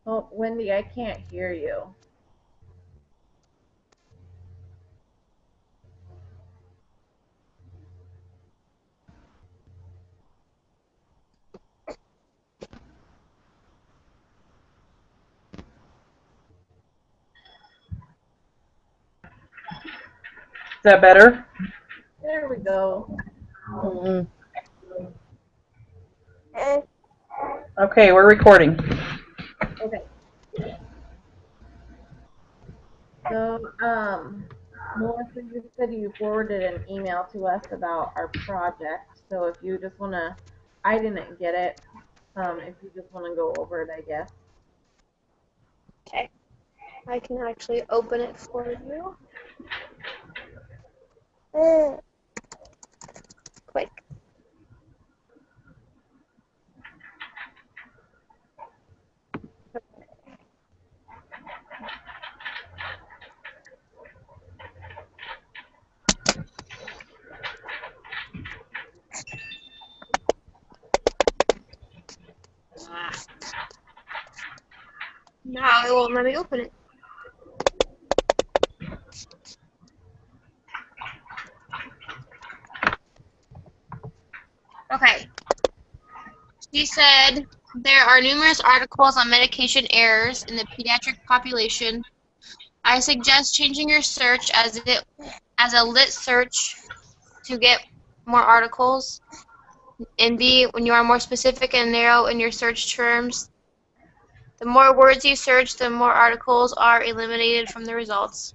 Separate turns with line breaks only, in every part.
Oh, Wendy, I can't hear you.
Is that better?
There we go.
Mm-mm.
Okay, we're recording.
Okay. So, Melissa, you said you forwarded an email to us about our project. So if you just wanna, I didn't get it. If you just wanna go over it, I guess.
Okay, I can actually open it for you. Quick. Now it won't let me open it. Okay. She said there are numerous articles on medication errors in the pediatric population. I suggest changing your search as a lit search to get more articles. And B, when you are more specific and narrow in your search terms, the more words you search, the more articles are eliminated from the results.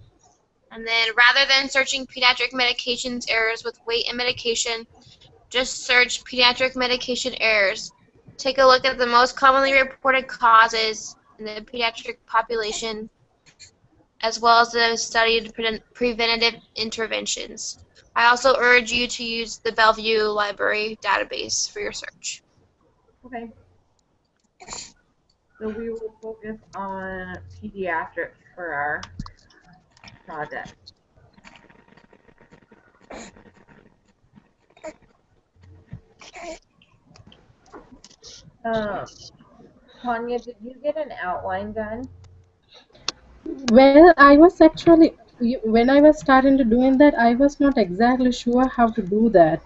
And then rather than searching pediatric medications errors with weight and medication, just search pediatric medication errors. Take a look at the most commonly reported causes in the pediatric population, as well as the studied preventative interventions. I also urge you to use the Bellevue Library database for your search.
Okay. So we will focus on pediatrics for our project. Um, Tanya, did you get an outline done?
Well, I was actually, when I was starting to doing that, I was not exactly sure how to do that.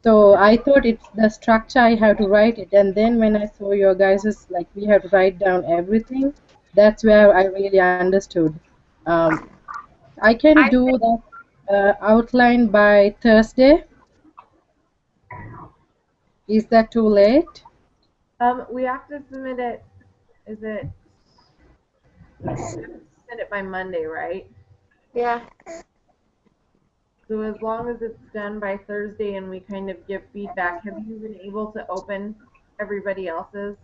So I thought it's the structure I have to write it, and then when I saw your guys is like we have to write down everything, that's where I really understood. Um, I can
I
do that outline by Thursday. Is that too late?
We have to submit it. Is it? We have to submit it by Monday, right?
Yeah.
So as long as it's done by Thursday and we kind of give feedback, have you been able to open everybody else's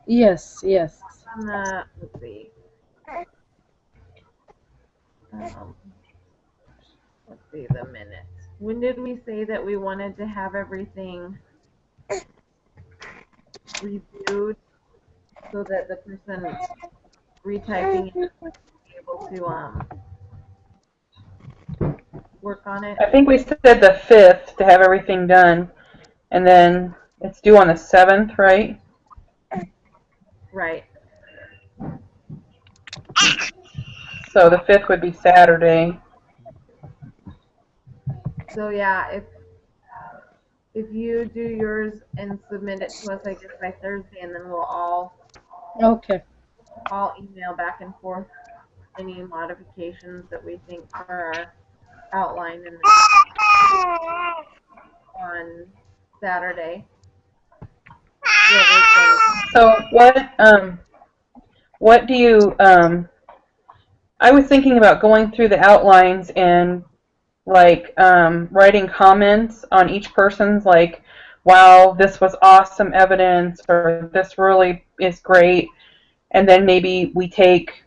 Yes, yes.
on the? Let's see. Um, let's see the minutes. When did we say that we wanted to have everything reviewed so that the person retyping it would be able to work on it?
I think we said the 5th to have everything done, and then it's due on the 7th, right?
Right.
So the 5th would be Saturday.
So yeah, if you do yours and submit it to us, I guess by Thursday, and then we'll
Okay.
all email back and forth any modifications that we think for our outline, and then on Saturday.
So what do you I was thinking about going through the outlines and like writing comments on each person's, like, wow, this was awesome evidence, or this really is great, and then maybe we take,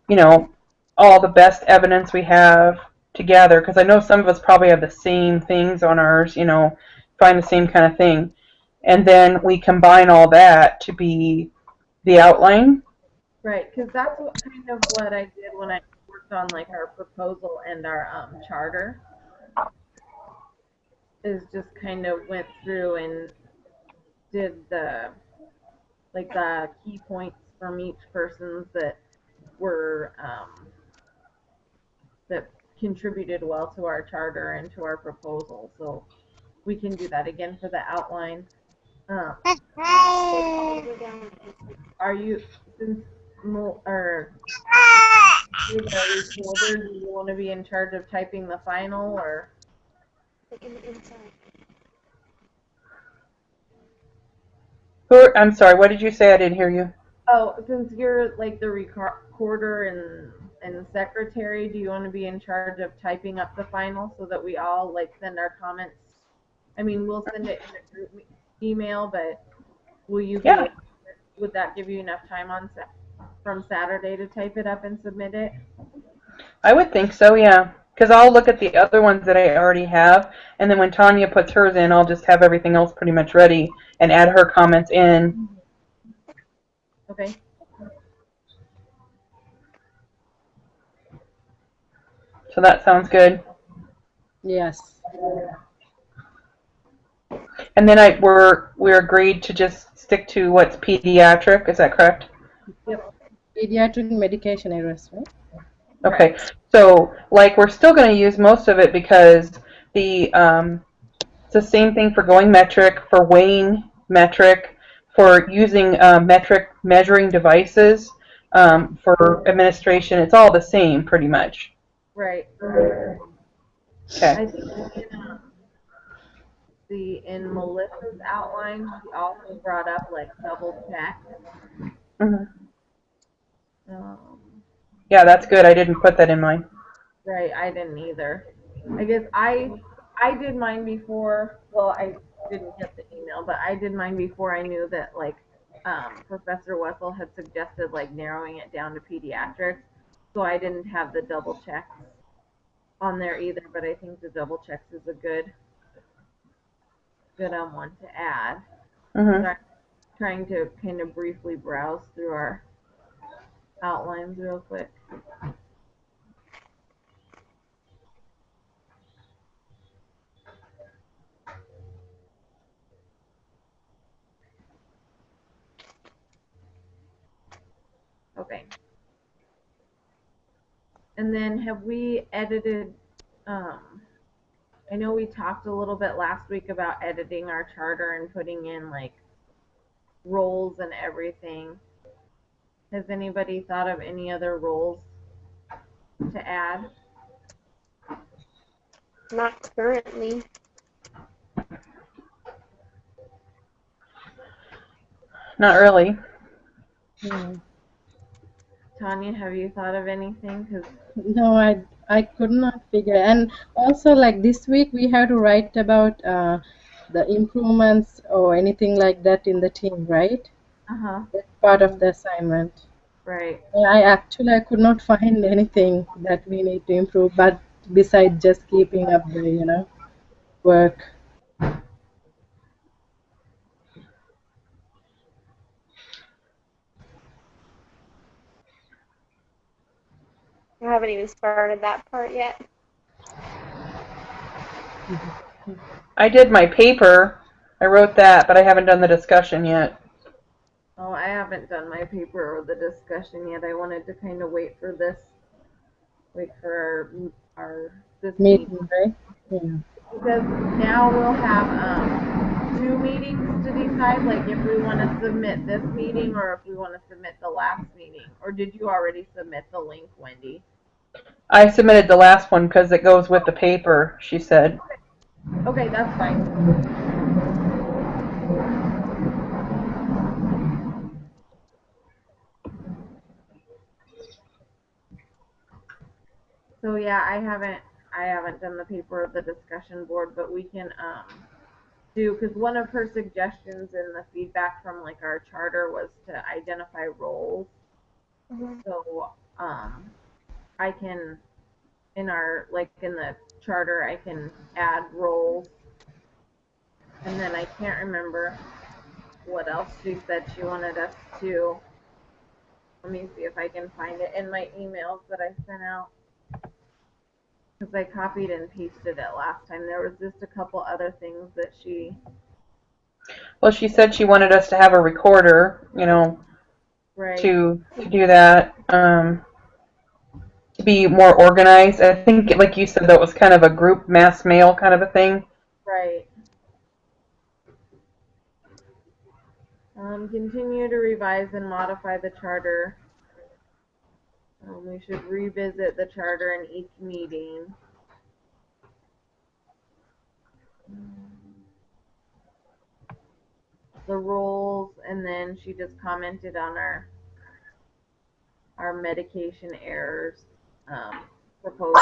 you know, all the best evidence we have together, because I know some of us probably have the same things on ours, find the same kind of thing, and then we combine all that to be the outline.
Right, because that's what kind of what I did when I worked on like our proposal and our charter, is just kind of went through and did the like the key points from each person's that were that contributed well to our charter and to our proposal. So we can do that again for the outline. Are you since or you're the recorder, do you want to be in charge of typing the final or?
I'm sorry, what did you say? I didn't hear you.
Oh, since you're like the recorder and secretary, do you want to be in charge of typing up the final so that we all like send our comments? I mean, we'll send it in a group email, but will you be?
Yeah.
Would that give you enough time from Saturday to type it up and submit it?
I would think so, yeah. Because I'll look at the other ones that I already have, and then when Tanya puts hers in, I'll just have everything else pretty much ready and add her comments in.
Okay.
So that sounds good.
Yes.
And then we're agreed to just stick to what's pediatric. Is that correct?
Yep.
Pediatric medication errors, right?
Okay. So like we're still going to use most of it because it's the same thing for going metric, for weighing metric, for using metric measuring devices, for administration. It's all the same pretty much.
Right.
Okay.
I think in Melissa's outline, she also brought up like double check.
Yeah, that's good. I didn't put that in mine.
Right, I didn't either. I guess I did mine before. Well, I didn't get the email, but I did mine before I knew that like Professor Wessel had suggested like narrowing it down to pediatrics. So I didn't have the double checks on there either. But I think the double checks is a good one to add. So trying to kind of briefly browse through our outlines real quick. Okay. And then have we edited, I know we talked a little bit last week about editing our charter and putting in like roles and everything. Has anybody thought of any other roles to add?
Not currently.
Not really.
Tanya, have you thought of anything?
No, I could not figure. And also, like this week, we have to write about the improvements or anything like that in the team, right? That's part of the assignment.
Right.
I could not find anything that we need to improve, but besides just keeping up the work.
I haven't even started that part yet.
I did my paper. I wrote that, but I haven't done the discussion yet.
Oh, I haven't done my paper or the discussion yet. I wanted to kind of wait for this
Meeting, right? Yeah.
Because now we'll have 2 meetings to decide, like if we want to submit this meeting or if we want to submit the last meeting. Or did you already submit the link, Wendy?
I submitted the last one because it goes with the paper, she said.
Okay, that's fine. So yeah, I haven't done the paper of the discussion board, but we can do, because one of her suggestions in the feedback from like our charter was to identify roles. So I can in the charter I can add roles, and then I can't remember what else she said she wanted us to. Let me see if I can find it in my emails that I sent out, because I copied and pasted it last time. There was just a couple other things that she.
Well, she said she wanted us to have a recorder,
Right.
to do that, to be more organized. I think, like you said, that was kind of a group mass mail kind of a thing.
Right. Continue to revise and modify the charter. We should revisit the charter in each meeting. The rules, and then she just commented on our medication errors proposal.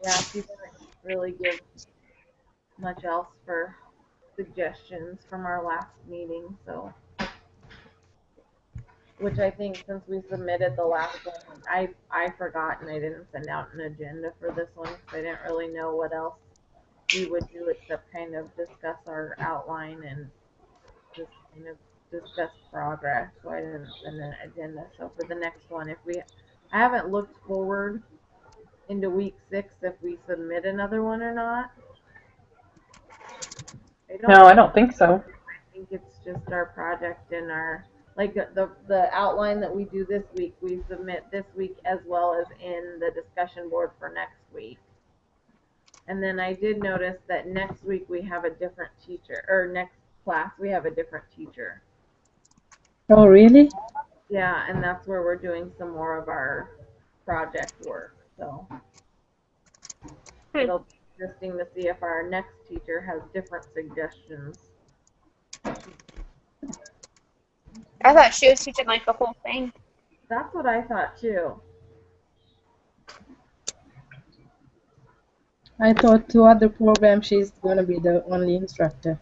Yeah, she didn't really give much else for suggestions from our last meeting, so. Which I think since we submitted the last one, I forgot and I didn't send out an agenda for this one because I didn't really know what else we would do except kind of discuss our outline and just kind of discuss progress. So I didn't send an agenda. So for the next one, I haven't looked forward into week 6 if we submit another one or not.
No, I don't think so.
I think it's just our project and our, like the outline that we do this week, we submit this week as well as in the discussion board for next week. And then I did notice that next week we have a different teacher, or next class we have a different teacher.
Oh, really?
Yeah, and that's where we're doing some more of our project work. So it'll be interesting to see if our next teacher has different suggestions.
I thought she was teaching like the whole thing.
That's what I thought too.
I thought throughout the program she's going to be the only instructor.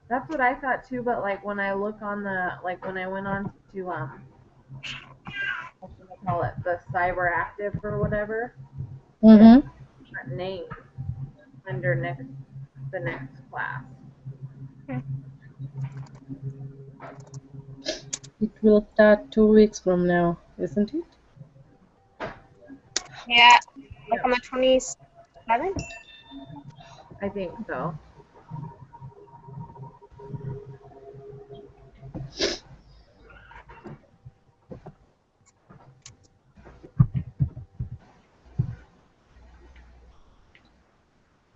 That's what I thought too, but like when I look on when I went on to what should I call it, the cyber active or whatever, different name under the next class.
It will start 2 weeks from now, isn't it?
Yeah, like on the 27th?
I think so.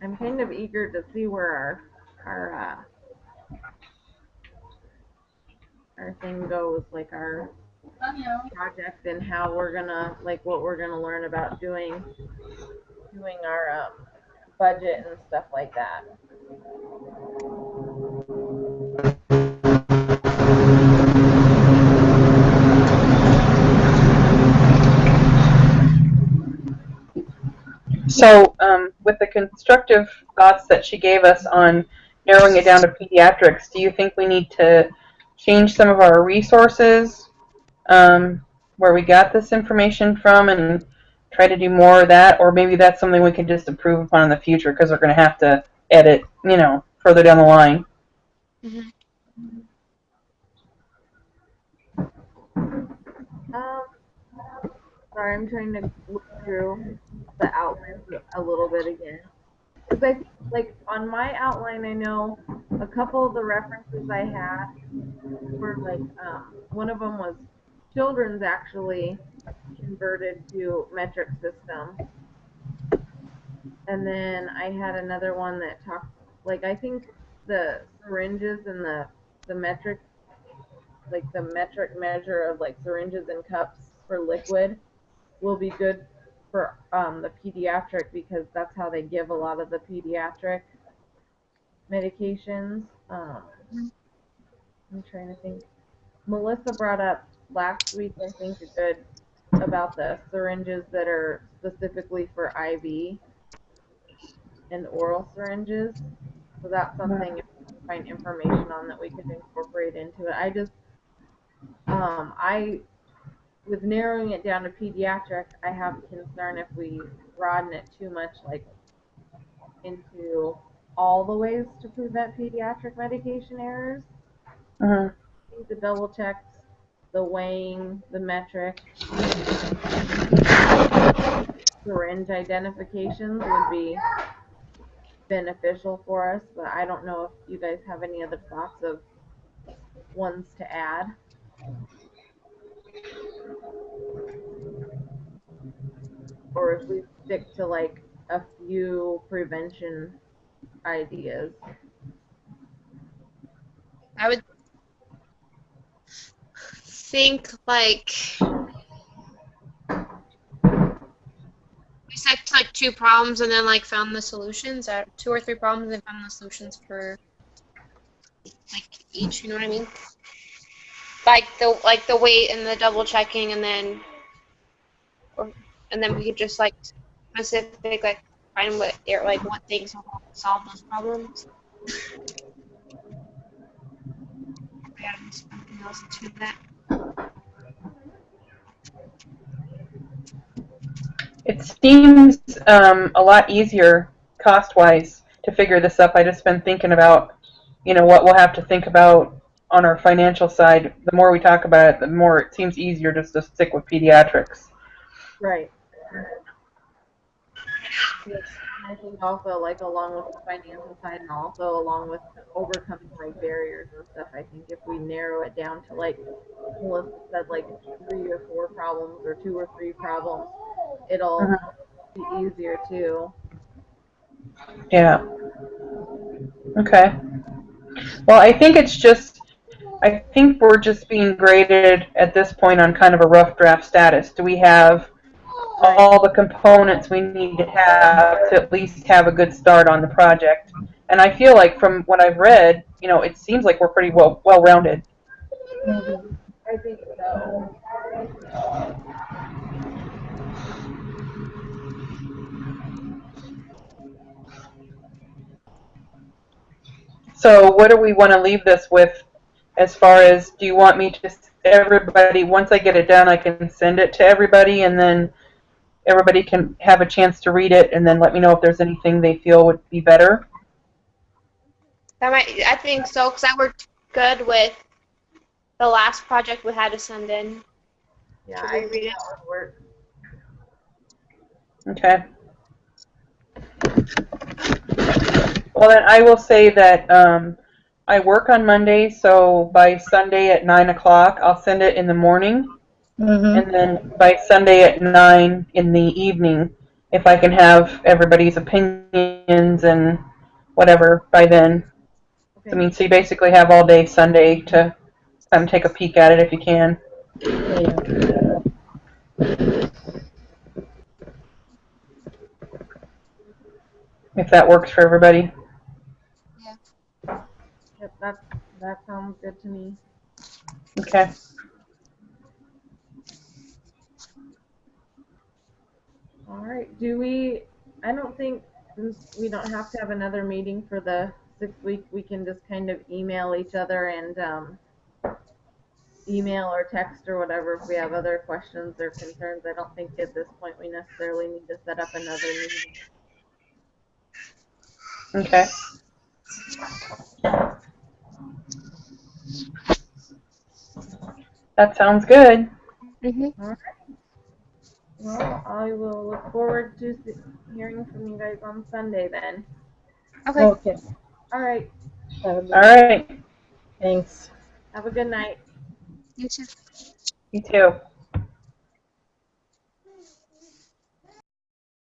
I'm kind of eager to see where our thing goes, like our project and how we're gonna, like what we're gonna learn about doing our budget and stuff like that.
So, with the constructive thoughts that she gave us on narrowing it down to pediatrics, do you think we need to change some of our resources where we got this information from and try to do more of that? Or maybe that's something we can just improve upon in the future because we're going to have to edit, further down the line.
Mm-hmm.
Sorry, I'm trying to look through the outlines a little bit again. Because I think, like, on my outline, I know a couple of the references I had were, like, one of them was children's actually converted to metric system. And then I had another one that talked, like, I think the syringes and the metric, like, the metric measure of, like, syringes and cups for liquid will be good for the pediatric because that's how they give a lot of the pediatric medications. I'm trying to think. Melissa brought up last week, I think, about the syringes that are specifically for IV and oral syringes. So that's something if we can find information on that we could incorporate into it. I just, with narrowing it down to pediatric, I have a concern if we broaden it too much, like into all the ways to prevent pediatric medication errors. The double checks, the weighing, the metric. syringe identifications would be beneficial for us, but I don't know if you guys have any other thoughts of ones to add. Or if we stick to like a few prevention ideas.
I would think like we set like 2 problems and then like found the solutions, 2 or 3 problems and found the solutions for like each. You know what I mean? Like the weight and the double checking, and then we could just like specific like find what things will solve those problems. Yeah, something else to that.
It seems a lot easier cost-wise to figure this up. I just been thinking about, what we'll have to think about on our financial side. The more we talk about it, the more it seems easier just to stick with pediatrics.
Right. I think also like along with the financial side and also along with overcoming like barriers and stuff, I think if we narrow it down to like Melissa said, like 3 or 4 problems or 2 or 3 problems, it'll be easier too.
Yeah. Okay. Well, I think we're just being graded at this point on kind of a rough draft status. Do we have all the components we need to have to at least have a good start on the project? And I feel like from what I've read, it seems like we're pretty well-rounded.
I think so.
So what do we want to leave this with as far as, do you want me to, everybody, once I get it done, I can send it to everybody and then everybody can have a chance to read it and then let me know if there's anything they feel would be better?
I think so, because I worked good with the last project we had to send in.
Yeah, I think that would work.
Okay. Well, then I will say that I work on Monday, so by Sunday at 9 o'clock, I'll send it in the morning. And then by Sunday at 9 in the evening, if I can have everybody's opinions and whatever by then.
Okay.
I mean, so you basically have all day Sunday to kind of take a peek at it if you can. If that works for everybody.
Yeah.
Yep, that sounds good to me.
Okay.
All right. I don't think, since we don't have to have another meeting for the 6th week, we can just kind of email each other and email or text or whatever if we have other questions or concerns. I don't think at this point we necessarily need to set up another meeting.
Okay. That sounds good.
Mhm.
All right. Well, I will look forward to hearing from you guys on Sunday then.
Okay.
All right.
All right.
Thanks.
Have a good night.
You too.
You too.